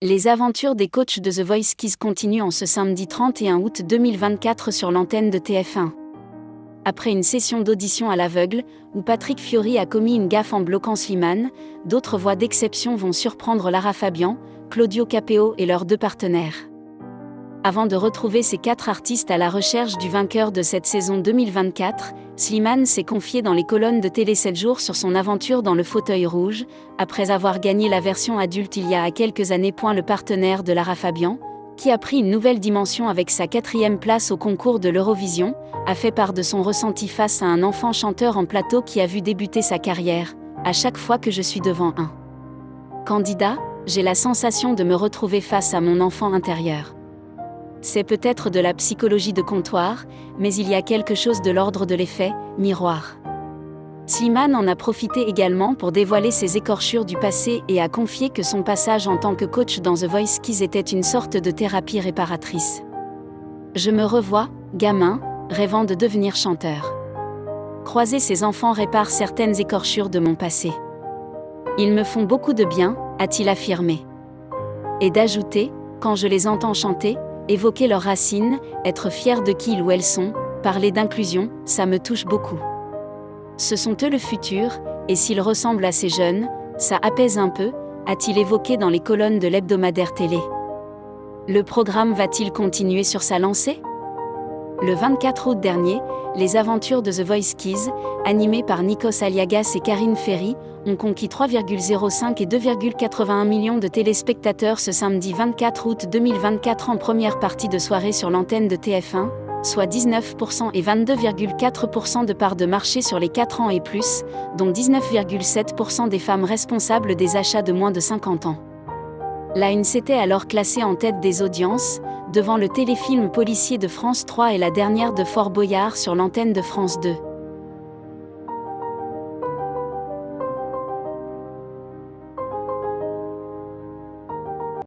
Les aventures des coachs de The Voice Kids continuent en ce samedi 31 août 2024 sur l'antenne de TF1. Après une session d'audition à l'aveugle, où Patrick Fiori a commis une gaffe en bloquant Slimane, d'autres voix d'exception vont surprendre Lara Fabian, Claudio Capéo et leurs deux partenaires. Avant de retrouver ces 4 artistes à la recherche du vainqueur de cette saison 2024, Slimane s'est confié dans les colonnes de Télé 7 jours sur son aventure dans le fauteuil rouge, après avoir gagné la version adulte il y a quelques années. Le partenaire de Lara Fabian, qui a pris une nouvelle dimension avec sa 4e place au concours de l'Eurovision, a fait part de son ressenti face à un enfant chanteur en plateau qui a vu débuter sa carrière. À chaque fois que je suis devant un candidat, j'ai la sensation de me retrouver face à mon enfant intérieur. C'est peut-être de la psychologie de comptoir, mais il y a quelque chose de l'ordre de l'effet miroir. Slimane en a profité également pour dévoiler ses écorchures du passé et a confié que son passage en tant que coach dans The Voice Kids était une sorte de thérapie réparatrice. Je me revois, gamin, rêvant de devenir chanteur. Croiser ces enfants répare certaines écorchures de mon passé. Ils me font beaucoup de bien, a-t-il affirmé. Et d'ajouter, quand je les entends chanter, évoquer leurs racines, être fiers de qui ils ou elles sont, parler d'inclusion, ça me touche beaucoup. Ce sont eux le futur, et s'ils ressemblent à ces jeunes, ça apaise un peu, a-t-il évoqué dans les colonnes de l'hebdomadaire télé. Le programme va-t-il continuer sur sa lancée ? Le 24 août dernier, les aventures de The Voice Kids, animées par Nikos Aliagas et Karine Ferry, ont conquis 3,05 et 2,81 millions de téléspectateurs ce samedi 24 août 2024 en première partie de soirée sur l'antenne de TF1, soit 19% et 22,4% de part de marché sur les 4 ans et plus, dont 19,7% des femmes responsables des achats de moins de 50 ans. La Une s'était alors classée en tête des audiences, devant le téléfilm policier de France 3 et La Dernière de Fort Boyard sur l'antenne de France 2.